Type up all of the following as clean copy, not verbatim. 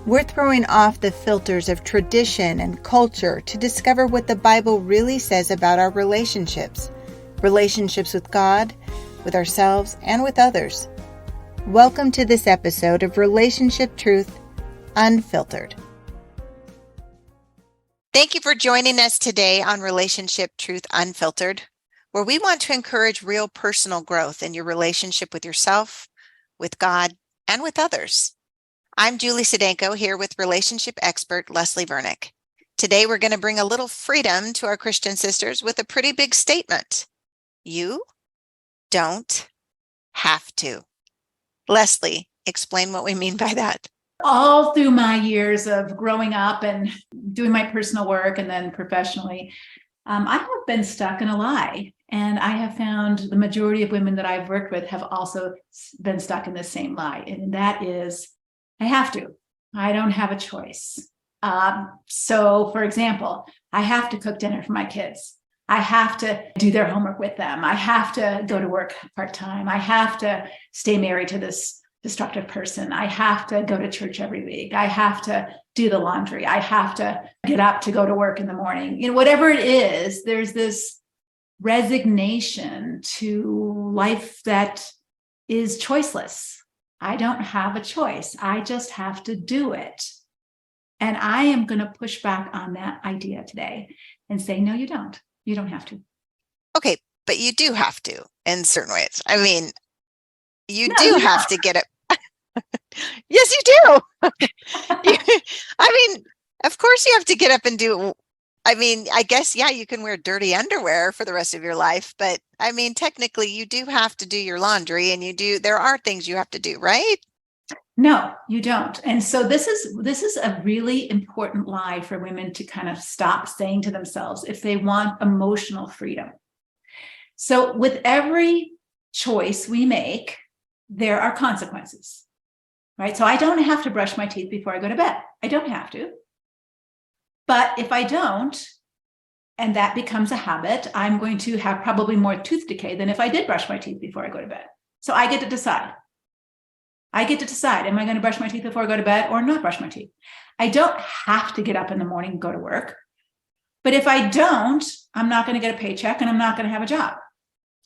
We're throwing off the filters of tradition and culture to discover what the Bible really says about our relationships with God, with ourselves, and with others. Welcome to this episode of Relationship Truth Unfiltered. Thank you for joining us today on Relationship Truth Unfiltered, where we want to encourage real personal growth in your relationship with yourself, with God, and with others. I'm Julie Sedenko here with relationship expert Leslie Vernick. Today we're going to bring a little freedom to our Christian sisters with a pretty big statement. You don't have to. Leslie, explain what we mean by that. All through my years of growing up and doing my personal work and then professionally, I have been stuck in a lie. And I have found the majority of women that I've worked with have also been stuck in the same lie. And that is, I have to. I don't have a choice. So, for example, I have to cook dinner for my kids. I have to do their homework with them. I have to go to work part-time. I have to stay married to this destructive person. I have to go to church every week. I have to do the laundry. I have to get up to go to work in the morning. Whatever it is, there's this resignation to life that is choiceless. I don't have a choice. I just have to do it. And I am going to push back on that idea today and say, no, you don't. You don't have to. Okay, but you do have to in certain ways. I mean, you have to get it. Yes, you do. Of course you have to get up and do. I guess, yeah, you can wear dirty underwear for the rest of your life, but technically you do have to do your laundry and there are things you have to do, right? No, you don't. And so this is a really important lie for women to kind of stop saying to themselves if they want emotional freedom. So with every choice we make, there are consequences, right? So I don't have to brush my teeth before I go to bed. I don't have to. But if I don't, and that becomes a habit, I'm going to have probably more tooth decay than if I did brush my teeth before I go to bed. So I get to decide. Am I going to brush my teeth before I go to bed or not brush my teeth? I don't have to get up in the morning and go to work. But if I don't, I'm not going to get a paycheck and I'm not going to have a job.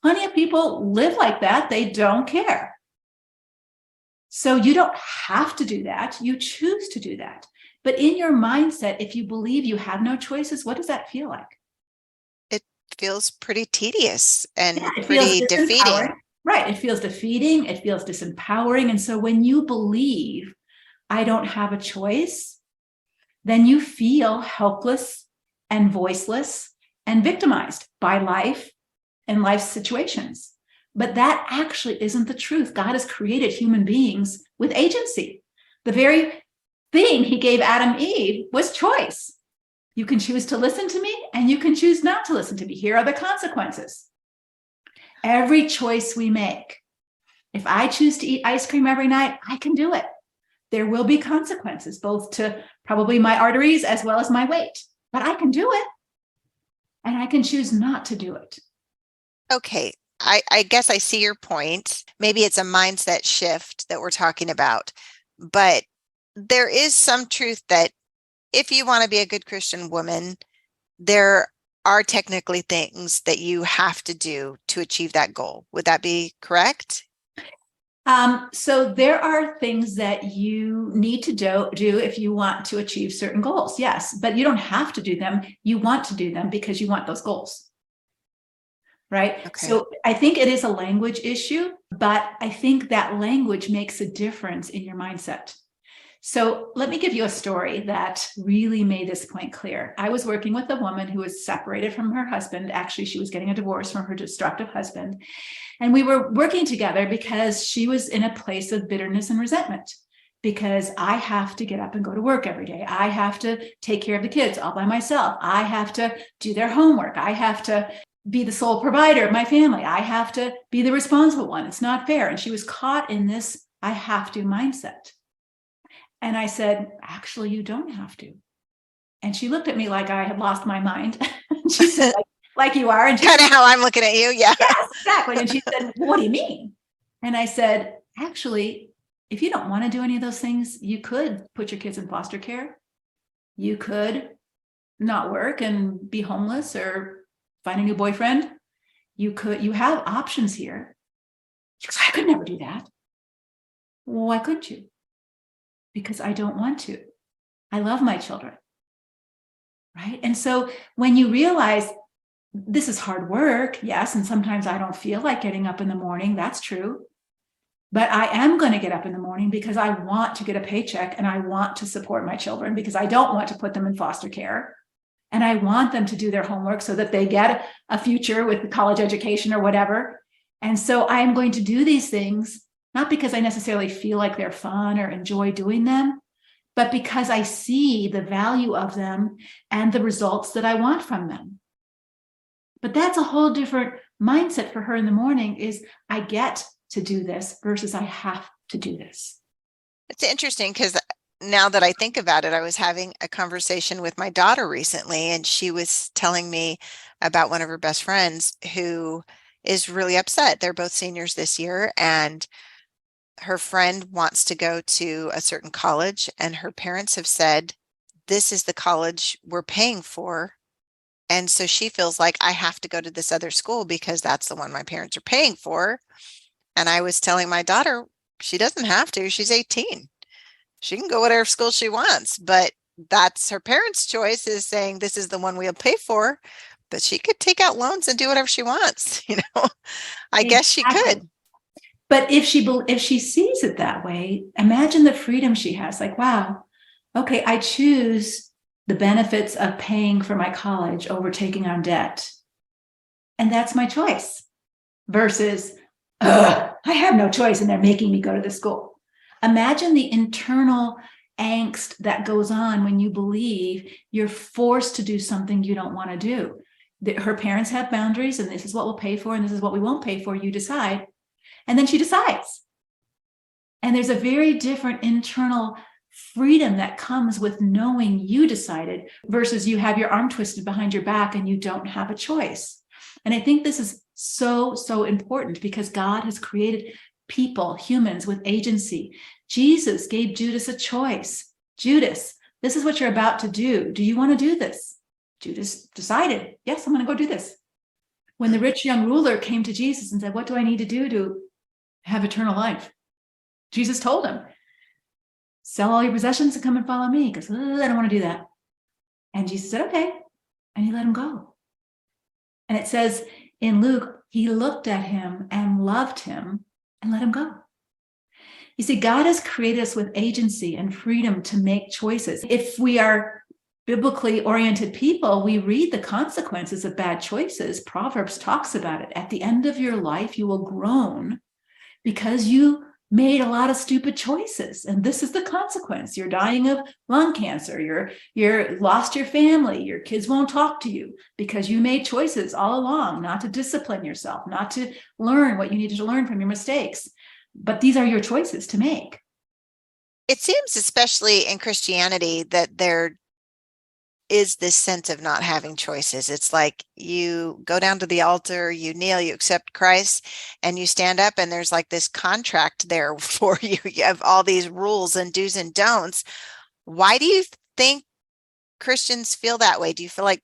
Plenty of people live like that. They don't care. So you don't have to do that. You choose to do that. But in your mindset, if you believe you have no choices, what does that feel like? It feels pretty tedious and pretty defeating. Right. It feels defeating. It feels disempowering. And so when you believe I don't have a choice, then you feel helpless and voiceless and victimized by life and life's situations. But that actually isn't the truth. God has created human beings with agency. The very thing he gave Adam and Eve was choice. You can choose to listen to me and you can choose not to listen to me. Here are the consequences. Every choice we make, if I choose to eat ice cream every night, I can do it. There will be consequences, both to probably my arteries as well as my weight, but I can do it. And I can choose not to do it. Okay. I guess I see your point. Maybe it's a mindset shift that we're talking about, but there is some truth that if you want to be a good Christian woman, there are technically things that you have to do to achieve that goal. Would that be correct? So there are things that you need to do if you want to achieve certain goals. Yes, but you don't have to do them. You want to do them because you want those goals. Right. Okay. So I think it is a language issue, but I think that language makes a difference in your mindset. So let me give you a story that really made this point clear. I was working with a woman who was separated from her husband. Actually, she was getting a divorce from her destructive husband. And we were working together because she was in a place of bitterness and resentment. Because I have to get up and go to work every day. I have to take care of the kids all by myself. I have to do their homework. I have to be the sole provider of my family. I have to be the responsible one. It's not fair. And she was caught in this I have to mindset. And I said, actually, you don't have to. And she looked at me like I had lost my mind. She said, like you are. And kind of how I'm looking at you. Yeah. Yes, exactly. And she said, what do you mean? And I said, actually, If you don't want to do any of those things, you could put your kids in foster care. You could not work and be homeless or find a new boyfriend. You have options here. I could never do that. Why couldn't you? Because I don't want to. I love my children. Right? And so when you realize this is hard work, yes, and sometimes I don't feel like getting up in the morning, that's true. But I am going to get up in the morning because I want to get a paycheck and I want to support my children because I don't want to put them in foster care. And I want them to do their homework so that they get a future with the college education or whatever. And so I am going to do these things, not because I necessarily feel like they're fun or enjoy doing them, but because I see the value of them and the results that I want from them. But that's a whole different mindset for her in the morning is I get to do this versus I have to do this. It's interesting because now that I think about it, I was having a conversation with my daughter recently, and she was telling me about one of her best friends who is really upset. They're both seniors this year, and her friend wants to go to a certain college, and her parents have said, this is the college we're paying for. And so she feels like I have to go to this other school because that's the one my parents are paying for. And I was telling my daughter, she doesn't have to. She's 18. She can go whatever school she wants, but that's her parents' choice is saying this is the one we'll pay for, but she could take out loans and do whatever she wants. I guess she could. But if she sees it that way, imagine the freedom she has. Like, wow, okay, I choose the benefits of paying for my college over taking on debt. And that's my choice versus, I have no choice and they're making me go to the school. Imagine the internal angst that goes on when you believe you're forced to do something you don't want to do. Her parents have boundaries and this is what we'll pay for and this is what we won't pay for. You decide. And then she decides. And there's a very different internal freedom that comes with knowing you decided versus you have your arm twisted behind your back and you don't have a choice. And I think this is so, so important because God has created people, humans with agency. Jesus gave Judas a choice. Judas, this is what you're about to do. Do you want to do this? Judas decided, yes, I'm going to go do this. When the rich young ruler came to Jesus and said, what do I need to do to have eternal life? Jesus told him, sell all your possessions and come and follow me. He goes, I don't want to do that. And Jesus said, okay. And he let him go. And it says in Luke, he looked at him and loved him and let him go. You see, God has created us with agency and freedom to make choices. If we are biblically oriented people, we read the consequences of bad choices. Proverbs talks about it. At the end of your life, you will groan because you made a lot of stupid choices. And this is the consequence. You're dying of lung cancer. You're lost your family. Your kids won't talk to you because you made choices all along not to discipline yourself, not to learn what you needed to learn from your mistakes. But these are your choices to make. It seems, especially in Christianity, that there is this sense of not having choices. It's like you go down to the altar, you kneel, you accept Christ, and you stand up, and there's like this contract there for you. You have all these rules and do's and don'ts. Why do you think Christians feel that way? Do you feel like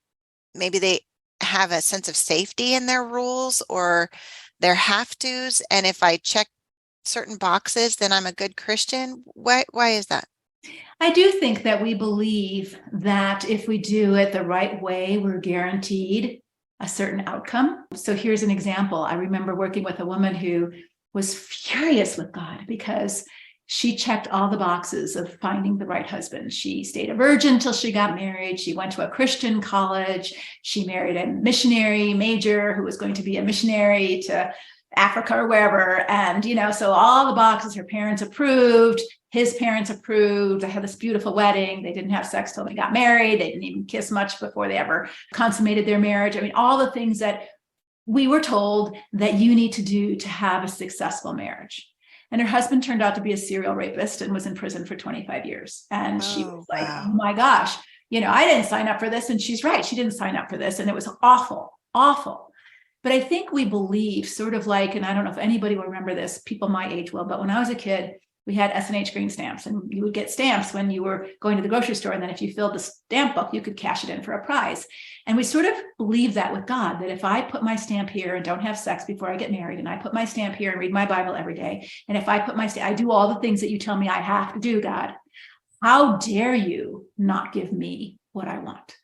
maybe they have a sense of safety in their rules or their have-tos? And if I check certain boxes, then I'm a good Christian? Why is that? I do think that we believe that if we do it the right way, we're guaranteed a certain outcome. So here's an example. I remember working with a woman who was furious with God because she checked all the boxes of finding the right husband. She stayed a virgin till she got married. She went to a Christian college. She married a missionary major who was going to be a missionary to Africa or wherever. And, so all the boxes, her parents approved, his parents approved. They had this beautiful wedding. They didn't have sex till they got married. They didn't even kiss much before they ever consummated their marriage. I mean, all the things that we were told that you need to do to have a successful marriage. And her husband turned out to be a serial rapist and was in prison for 25 years. And she was like, wow. Oh my gosh, I didn't sign up for this. And she's right. She didn't sign up for this. And it was awful, awful. But I think we believe sort of like, and I don't know if anybody will remember this, people my age will, but when I was a kid, We had S&H green stamps, and you would get stamps when you were going to the grocery store. And then if you filled the stamp book, you could cash it in for a prize. And we sort of believe that with God, that if I put my stamp here and don't have sex before I get married, and I put my stamp here and read my Bible every day, and if I put my I do all the things that you tell me I have to do, God, how dare you not give me what I want?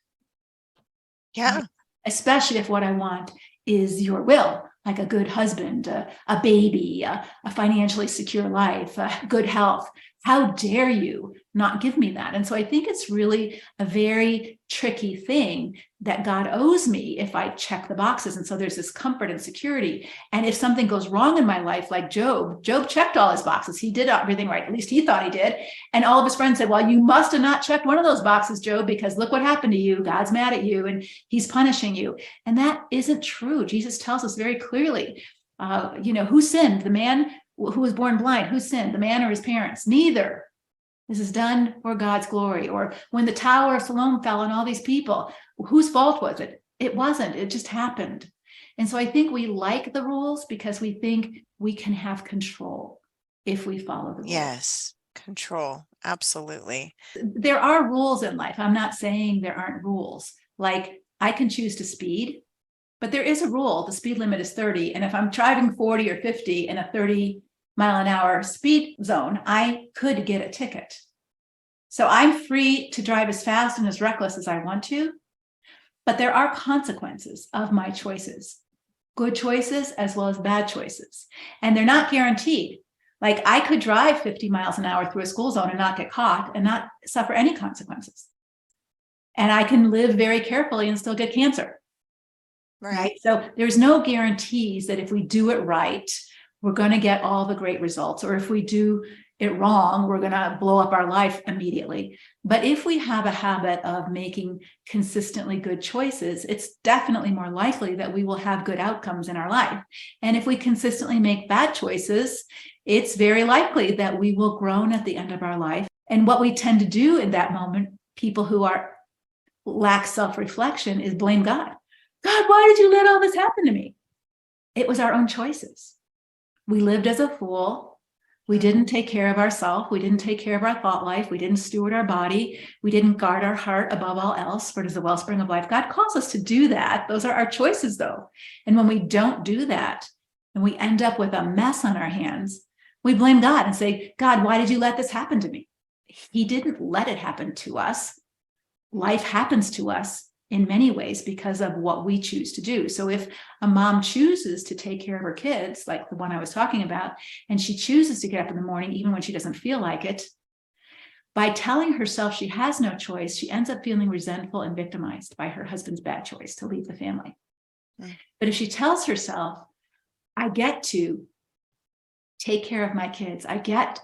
Yeah. Especially if what I want is your will, like a good husband, a baby, a financially secure life, good health. How dare you not give me that? And so I think it's really a very tricky thing that God owes me if I check the boxes. And so there's this comfort and security. And if something goes wrong in my life, like Job checked all his boxes. He did everything right. At least he thought he did. And all of his friends said, well, you must have not checked one of those boxes, Job, because look what happened to you. God's mad at you and he's punishing you. And that isn't true. Jesus tells us very clearly, who sinned? The man who was born blind, who sinned? The man or his parents? Neither. This is done for God's glory. Or when the Tower of Siloam fell on all these people, whose fault was it? It wasn't. It just happened. And so I think we like the rules because we think we can have control if we follow the rules. Yes, control. Absolutely. There are rules in life. I'm not saying there aren't rules. Like I can choose to speed, but there is a rule. The speed limit is 30. And if I'm driving 40 or 50 in a 30-mile-an-hour speed zone, I could get a ticket. So I'm free to drive as fast and as reckless as I want to, but there are consequences of my choices, good choices as well as bad choices. And they're not guaranteed. Like I could drive 50 miles an hour through a school zone and not get caught and not suffer any consequences. And I can live very carefully and still get cancer. Right. So there's no guarantees that if we do it right, we're going to get all the great results. Or if we do it wrong, we're going to blow up our life immediately. But if we have a habit of making consistently good choices, it's definitely more likely that we will have good outcomes in our life. And if we consistently make bad choices, it's very likely that we will groan at the end of our life. And what we tend to do in that moment, people who lack self-reflection, is blame God. God, why did you let all this happen to me? It was our own choices. We lived as a fool. We didn't take care of ourselves. We didn't take care of our thought life. We didn't steward our body. We didn't guard our heart above all else, for it is the wellspring of life. God calls us to do that. Those are our choices, though. And when we don't do that, and we end up with a mess on our hands, we blame God and say, God, why did you let this happen to me? He didn't let it happen to us. Life happens to us in many ways because of what we choose to do. So if a mom chooses to take care of her kids, like the one I was talking about, and she chooses to get up in the morning, even when she doesn't feel like it, by telling herself she has no choice, she ends up feeling resentful and victimized by her husband's bad choice to leave the family. But if she tells herself, I get to take care of my kids, I get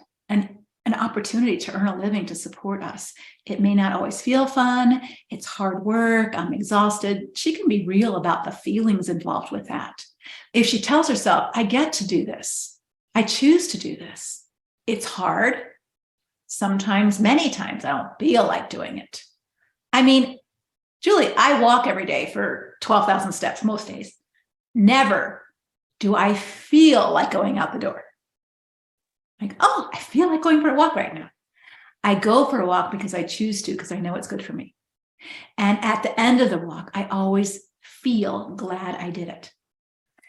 an opportunity to earn a living to support us. It may not always feel fun. It's hard work. I'm exhausted. She can be real about the feelings involved with that. If she tells herself, I get to do this. I choose to do this. It's hard. Sometimes, many times, I don't feel like doing it. I mean, Julie, I walk every day for 12,000 steps most days. Never do I feel like going out the door. Like, oh, I feel like going for a walk right now. I go for a walk because I choose to, because I know it's good for me. And at the end of the walk, I always feel glad I did it.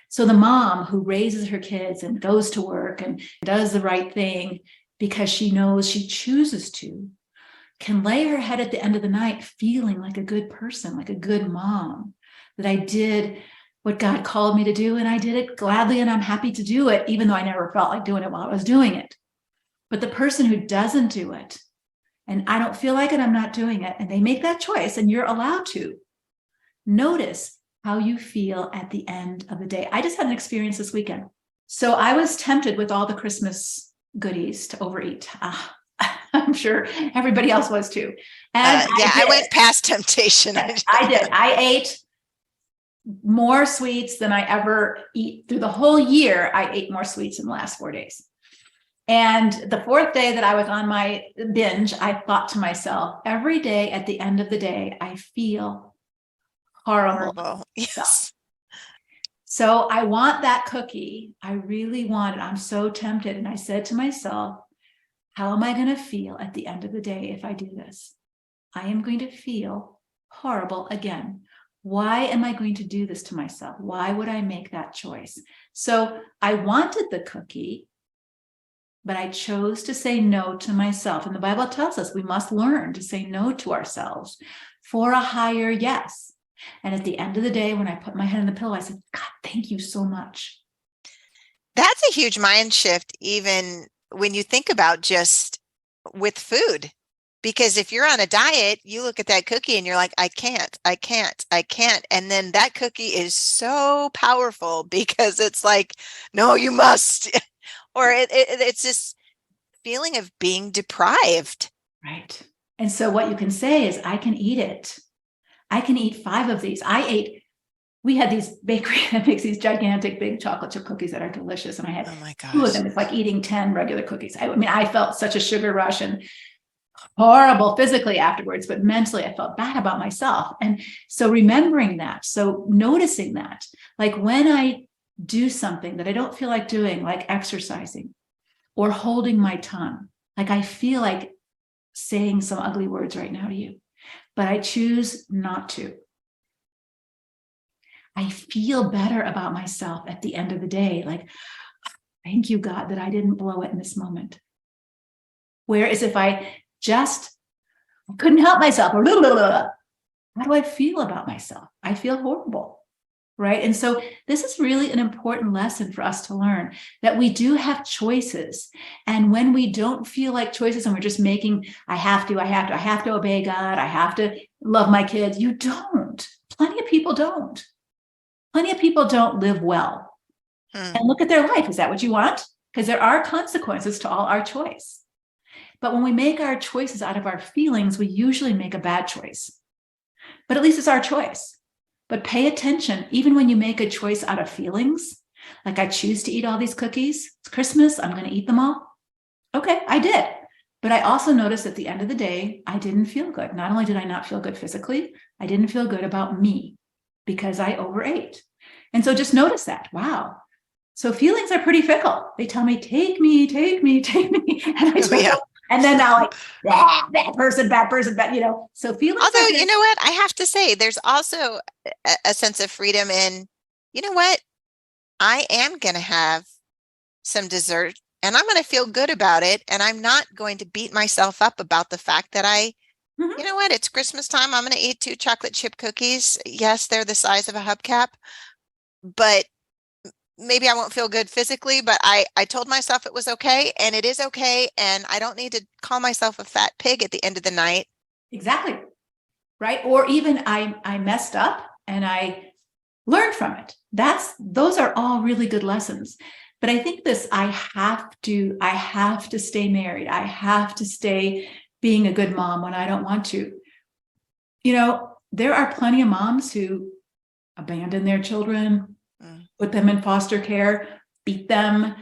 So the mom who raises her kids and goes to work and does the right thing because she knows she chooses to, can lay her head at the end of the night feeling like a good person, like a good mom, that I did what God called me to do, and I did it gladly, and I'm happy to do it, even though I never felt like doing it while I was doing it. But the person who doesn't do it, and I don't feel like it, I'm not doing it, and they make that choice, and you're allowed to. Notice how you feel at the end of the day. I just had an experience this weekend. So I was tempted with all the Christmas goodies to overeat. I'm sure everybody else was too. And I went past temptation. I did. I ate more sweets than I ever eat through the whole year. I ate more sweets in the last 4 days. And the fourth day that I was on my binge, I thought to myself, every day at the end of the day, I feel horrible. Yes. So I want that cookie. I really want it. I'm so tempted. And I said to myself, how am I going to feel at the end of the day if I do this? I am going to feel horrible again. Why am I going to do this to myself? Why would I make that choice? So I wanted the cookie, but I chose to say no to myself. And the Bible tells us we must learn to say no to ourselves for a higher yes. And at the end of the day, when I put my head in the pillow, I said, God, thank you so much. That's a huge mind shift, even when you think about just with food. Because if you're on a diet, you look at that cookie and you're like, I can't. And then that cookie is so powerful because it's like, no, you must. Or it's this feeling of being deprived. Right. And so what you can say is, I can eat it. I can eat 5 of these. We had these bakery that makes these gigantic big chocolate chip cookies that are delicious. And I had 2 of them. It's like eating 10 regular cookies. I mean, I felt such a sugar rush and horrible physically afterwards, but mentally I felt bad about myself. And so remembering that, so noticing that, like when I do something that I don't feel like doing, like exercising or holding my tongue, like I feel like saying some ugly words right now to you, but I choose not to. I feel better about myself at the end of the day. Like, thank you, God, that I didn't blow it in this moment. Whereas if I just couldn't help myself, or blah, blah, blah, how do I feel about myself? I feel horrible, right? And so this is really an important lesson for us to learn, that we do have choices. And when we don't feel like choices and we're just making, I have to obey God, I have to love my kids. You don't. Plenty of people don't. Plenty of people don't live well. And look at their life. Is that what you want? Because there are consequences to all our choice. But when we make our choices out of our feelings, we usually make a bad choice. But at least it's our choice. But pay attention, even when you make a choice out of feelings, like I choose to eat all these cookies, it's Christmas, I'm going to eat them all. Okay, I did. But I also noticed at the end of the day, I didn't feel good. Not only did I not feel good physically, I didn't feel good about me because I overate. And so just notice that. Wow. So feelings are pretty fickle. They tell me, take me. And I took them. And then now like, bad person, so feelings. Although, you know what, I have to say, there's also a sense of freedom in, you know what, I am going to have some dessert and I'm going to feel good about it. And I'm not going to beat myself up about the fact that you know what, it's Christmas time. I'm going to eat 2 chocolate chip cookies. Yes, they're the size of a hubcap, but maybe I won't feel good physically, but I told myself it was okay, and it is okay. And I don't need to call myself a fat pig at the end of the night. Exactly. Right. Or even I messed up and I learned from it. Those are all really good lessons. But I think this, I have to stay married. I have to stay being a good mom when I don't want to. You know, there are plenty of moms who abandon their children, put them in foster care, beat them,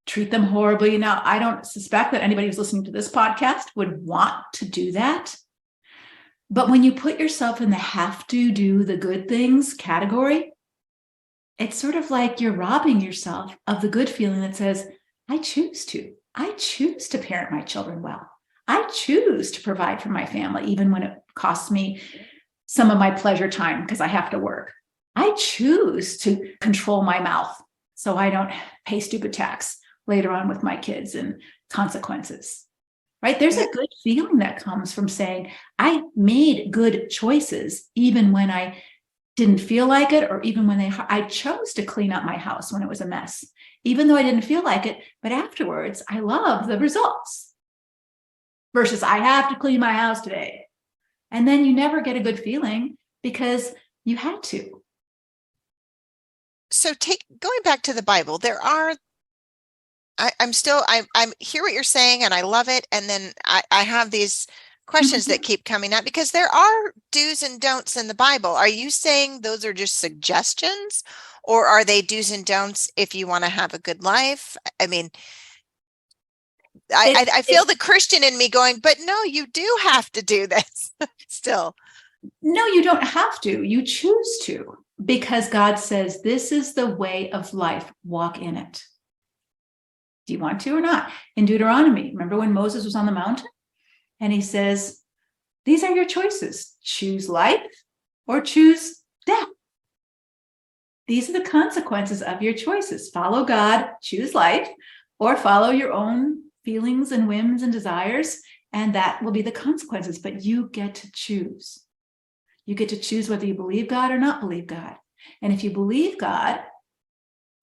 treat them horribly. Now, I don't suspect that anybody who's listening to this podcast would want to do that. But when you put yourself in the have to do the good things category, it's sort of like you're robbing yourself of the good feeling that says, I choose to parent my children well. I choose to provide for my family, even when it costs me some of my pleasure time because I have to work. I choose to control my mouth so I don't pay stupid tax later on with my kids and consequences, right? There's a good feeling that comes from saying, I made good choices, even when I didn't feel like it, or even when I chose to clean up my house when it was a mess, even though I didn't feel like it, but afterwards I love the results versus I have to clean my house today. And then you never get a good feeling because you had to. So going back to the Bible, there are, I'm hear what you're saying and I love it. And then I have these questions that keep coming up because there are do's and don'ts in the Bible. Are you saying those are just suggestions, or are they do's and don'ts if you want to have a good life? I mean, I feel the Christian in me going, but no, you do have to do this still. No, you don't have to. You choose to. Because God says, this is the way of life, walk in it. Do you want to or not? In Deuteronomy, remember when Moses was on the mountain? And he says, these are your choices. Choose life or choose death. These are the consequences of your choices. Follow God, choose life, or follow your own feelings and whims and desires, and that will be the consequences. But you get to choose. You get to choose whether you believe God or not believe God. And if you believe God,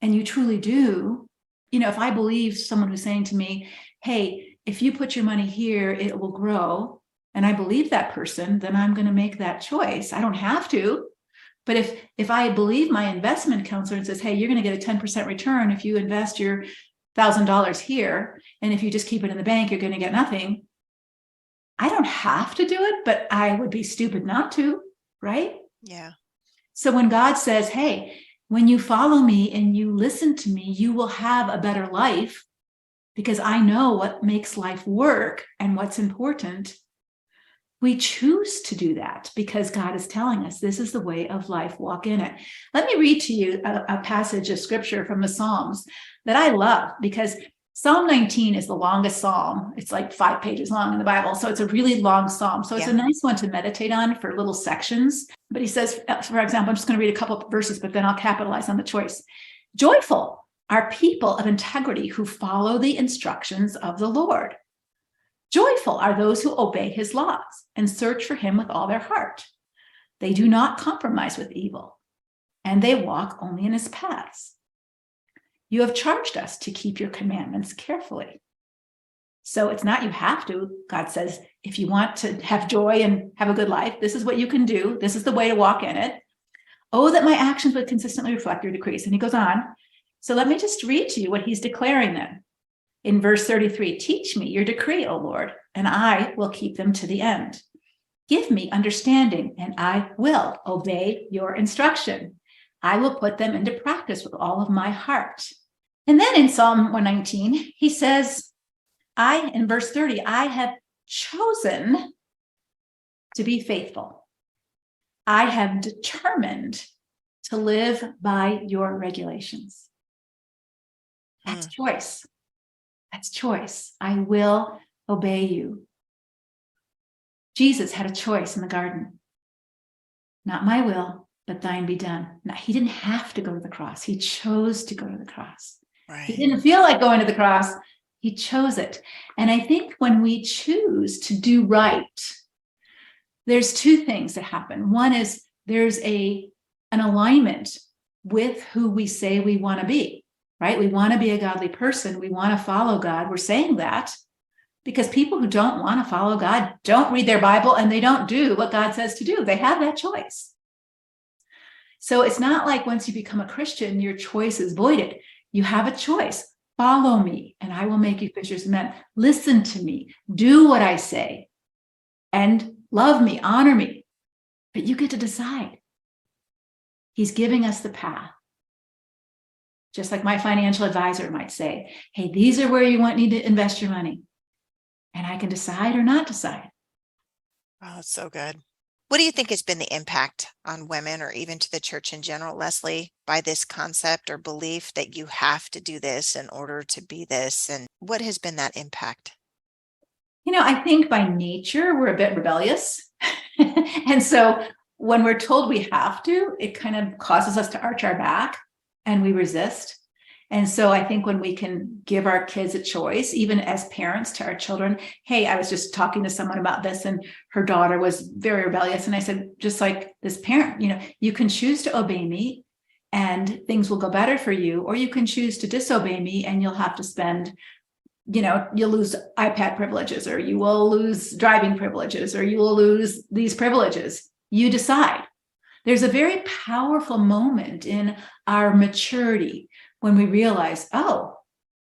and you truly do, if I believe someone who's saying to me, hey, if you put your money here, it will grow, and I believe that person, then I'm going to make that choice. I don't have to. But if I believe my investment counselor and says, hey, you're going to get a 10% return if you invest your $1,000 here, and if you just keep it in the bank, you're going to get nothing. I don't have to do it, but I would be stupid not to, right? Yeah. So when God says, hey, when you follow me and you listen to me, you will have a better life because I know what makes life work and what's important. We choose to do that because God is telling us this is the way of life. Walk in it. Let me read to you a passage of scripture from the Psalms that I love, because Psalm 19 is the longest psalm. It's like 5 pages long in the Bible. So it's a really long psalm. So it's a nice one to meditate on for little sections. But he says, for example, I'm just going to read a couple of verses, but then I'll capitalize on the choice. Joyful are people of integrity who follow the instructions of the Lord. Joyful are those who obey his laws and search for him with all their heart. They do not compromise with evil, and they walk only in his paths. You have charged us to keep your commandments carefully. So it's not you have to. God says, if you want to have joy and have a good life, this is what you can do. This is the way to walk in it. Oh, that my actions would consistently reflect your decrees. And he goes on. So let me just read to you what he's declaring then. In verse 33, teach me your decree, O Lord, and I will keep them to the end. Give me understanding, and I will obey your instruction. I will put them into practice with all of my heart. And then in Psalm 119, he says, in verse 30, I have chosen to be faithful. I have determined to live by your regulations. That's choice. That's choice. I will obey you. Jesus had a choice in the garden. Not my will, but thine be done. Now, he didn't have to go to the cross. He chose to go to the cross. Right. He didn't feel like going to the cross. He chose it. And I think when we choose to do right, there's 2 things that happen. One is there's an alignment with who we say we want to be. Right? We want to be a godly person. We want to follow God. We're saying that because people who don't want to follow God don't read their Bible and they don't do what God says to do. They have that choice. So it's not like once you become a Christian, your choice is voided. You have a choice. Follow me and I will make you fishers of men. Listen to me. Do what I say and love me, honor me. But you get to decide. He's giving us the path. Just like my financial advisor might say, hey, these are where you need to invest your money. And I can decide or not decide. Oh, that's so good. What do you think has been the impact on women or even to the church in general, Leslie, by this concept or belief that you have to do this in order to be this? And what has been that impact? I think by nature, we're a bit rebellious. And so when we're told we have to, it kind of causes us to arch our back. And we resist. And so I think when we can give our kids a choice, even as parents to our children, hey, I was just talking to someone about this and her daughter was very rebellious. And I said, just like this parent, you can choose to obey me and things will go better for you, or you can choose to disobey me and you'll have to spend, you'll lose iPad privileges, or you will lose driving privileges, or you will lose these privileges. You decide. There's a very powerful moment in our maturity when we realize, oh,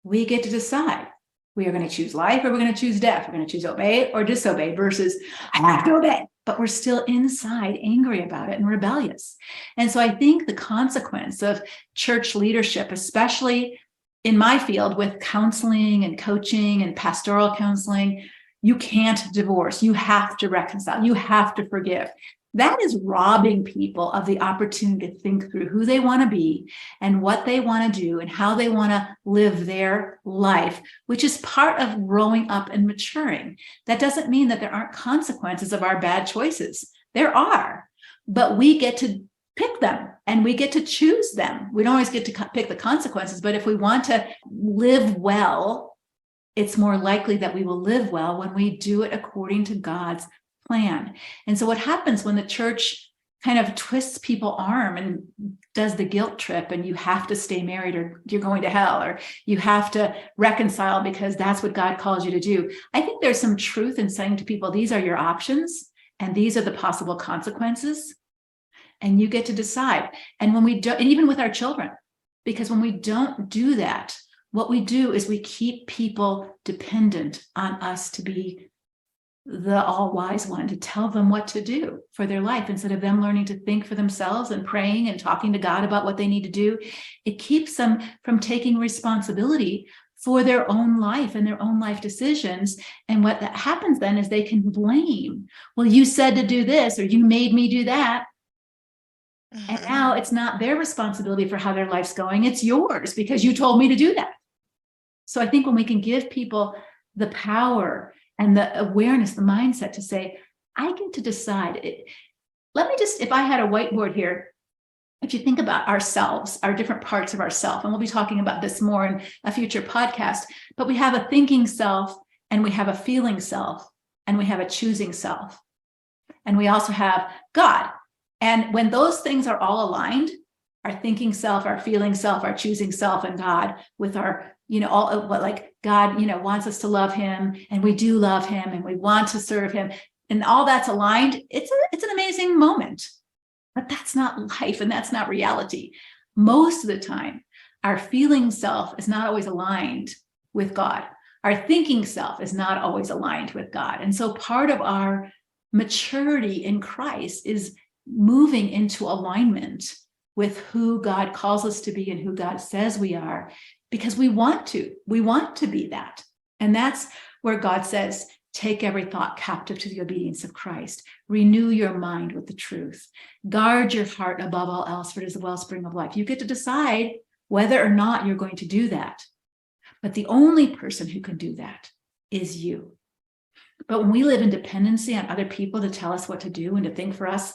we get to decide. We are going to choose life or we're going to choose death. We're going to choose obey or disobey versus I have to obey. But we're still inside angry about it and rebellious. And so I think the consequence of church leadership, especially in my field with counseling and coaching and pastoral counseling, you can't divorce. You have to reconcile. You have to forgive. That is robbing people of the opportunity to think through who they want to be and what they want to do and how they want to live their life, which is part of growing up and maturing. That doesn't mean that there aren't consequences of our bad choices. There are, but we get to pick them and we get to choose them. We don't always get to pick the consequences, but if we want to live well, it's more likely that we will live well when we do it according to God's plan. And so what happens when the church kind of twists people's arm and does the guilt trip, and you have to stay married or you're going to hell, or you have to reconcile because that's what God calls you to do. I think there's some truth in saying to people, these are your options and these are the possible consequences, and you get to decide. And when we don't, and even with our children, because when we don't do that, what we do is we keep people dependent on us to be the all-wise one, to tell them what to do for their life instead of them learning to think for themselves and praying and talking to God about what they need to do. It keeps them from taking responsibility for their own life and their own life decisions. And what that happens then is they can blame, well, you said to do this, or you made me do that. Mm-hmm. And now it's not their responsibility for how their life's going, it's yours because you told me to do that. So I think when we can give people the power and the awareness, the mindset to say, I get to decide. Let me just, if I had a whiteboard here, if you think about ourselves, our different parts of ourself, and we'll be talking about this more in a future podcast, but we have a thinking self, and we have a feeling self, and we have a choosing self. And we also have God. And when those things are all aligned, our thinking self, our feeling self, our choosing self, and God, with our, all of what, like God, wants us to love him, and we do love him, and we want to serve him, and all that's aligned, it's an amazing moment. But that's not life, and that's not reality. Most of the time, our feeling self is not always aligned with God. Our thinking self is not always aligned with God. And so part of our maturity in Christ is moving into alignment with who God calls us to be and who God says we are, because we want to be that. And that's where God says, take every thought captive to the obedience of Christ. Renew your mind with the truth. Guard your heart above all else, for it is the wellspring of life. You get to decide whether or not you're going to do that. But the only person who can do that is you. But when we live in dependency on other people to tell us what to do and to think for us,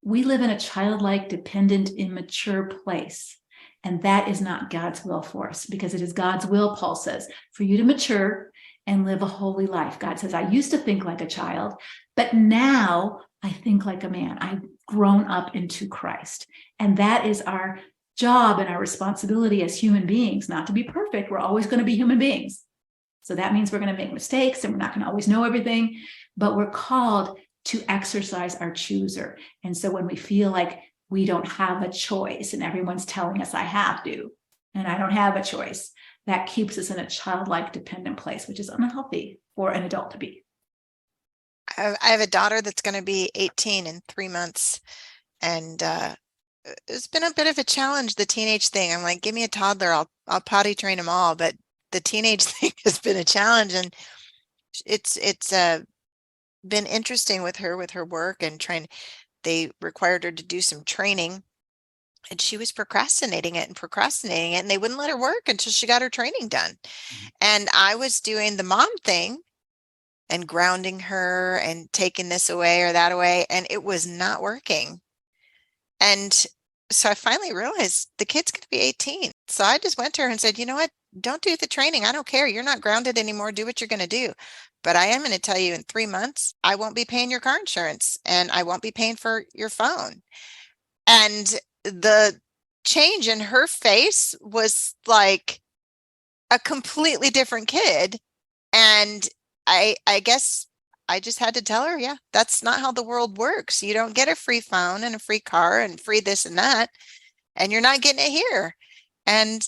we live in a childlike, dependent, immature place. And that is not God's will for us, because it is God's will, Paul says, for you to mature and live a holy life. God says, I used to think like a child, but now I think like a man. I've grown up into Christ. And that is our job and our responsibility as human beings, not to be perfect. We're always going to be human beings. So that means we're going to make mistakes and we're not going to always know everything, but we're called to exercise our chooser. And so when we feel like we don't have a choice and everyone's telling us I have to, and I don't have a choice, that keeps us in a childlike dependent place, which is unhealthy for an adult to be. I have a daughter that's going to be 18 in 3 months. And it's been a bit of a challenge, the teenage thing. I'm like, give me a toddler, I'll potty train them all. But the teenage thing has been a challenge. And it's been interesting with her work and trying. They required her to do some training, and she was procrastinating it, and they wouldn't let her work until she got her training done. Mm-hmm. And I was doing the mom thing and grounding her and taking this away or that away, and it was not working. And so I finally realized the kid's going to be 18. So I just went to her and said, you know what? Don't do the training. I don't care. You're not grounded anymore. Do what you're going to do. But I am going to tell you, in 3 months, I won't be paying your car insurance and I won't be paying for your phone. And the change in her face was like a completely different kid. And I guess I just had to tell her, yeah, that's not how the world works. You don't get a free phone and a free car and free this and that, and you're not getting it here. And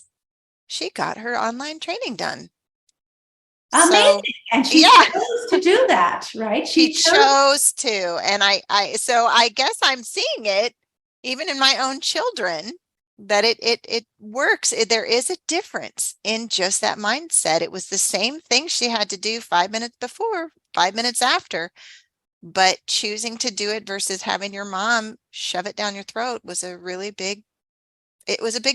she got her online training done. Amazing. So, and she chose to do that, right? She chose to. And so I guess I'm seeing it even in my own children, that it works. There is a difference in just that mindset. It was the same thing she had to do 5 minutes before, 5 minutes after, But choosing to do it versus having your mom shove it down your throat was a big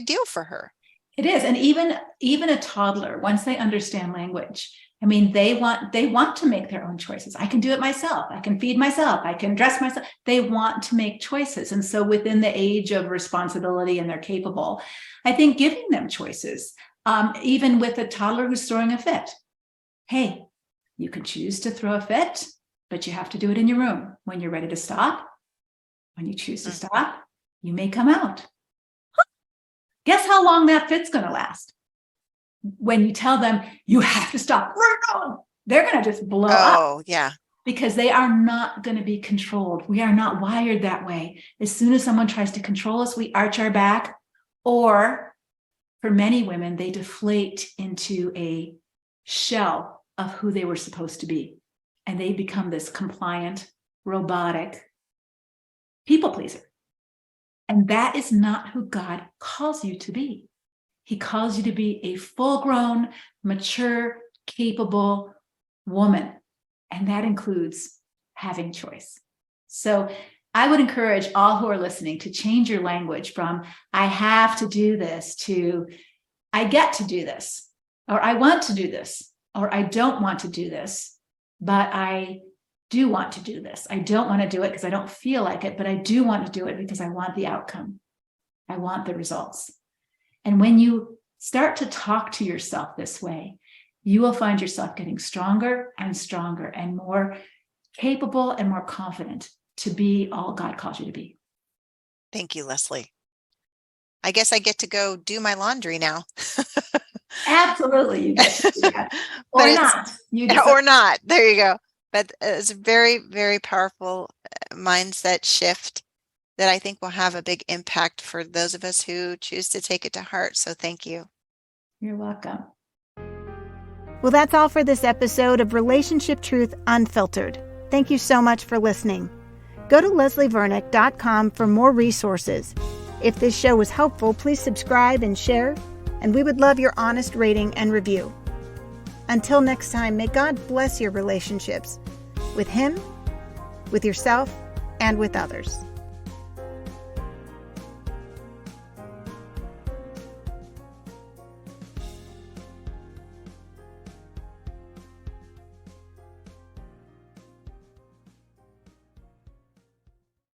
deal for her. It is. And even a toddler, once they understand language, I mean, they want to make their own choices. I can do it myself. I can feed myself. I can dress myself. They want to make choices. And so within the age of responsibility and they're capable, I think giving them choices, even with a toddler who's throwing a fit. Hey, you can choose to throw a fit, but you have to do it in your room. When you're ready to stop, when you choose to stop, you may come out. Guess how long that fit's going to last? When you tell them you have to stop, they're going to just blow up. Oh, yeah. Because they are not going to be controlled. We are not wired that way. As soon as someone tries to control us, we arch our back. Or for many women, they deflate into a shell of who they were supposed to be. And they become this compliant, robotic people pleaser. And that is not who God calls you to be. He calls you to be a full-grown, mature, capable woman. And that includes having choice. So I would encourage all who are listening to change your language from I have to do this to I get to do this, or I want to do this, or I don't want to do this, but I do want to do this. I don't want to do it because I don't feel like it, but I do want to do it because I want the outcome. I want the results. And when you start to talk to yourself this way, you will find yourself getting stronger and more capable and more confident to be all God calls you to be. Thank you, Leslie. I guess I get to go do my laundry now. Absolutely. You get to do that. Or not. Or not. There you go. But it's a very, very powerful mindset shift that I think will have a big impact for those of us who choose to take it to heart. So thank you. You're welcome. Well, that's all for this episode of Relationship Truth Unfiltered. Thank you so much for listening. Go to leslievernick.com for more resources. If this show was helpful, please subscribe and share, and we would love your honest rating and review. Until next time, may God bless your relationships with Him, with yourself, and with others.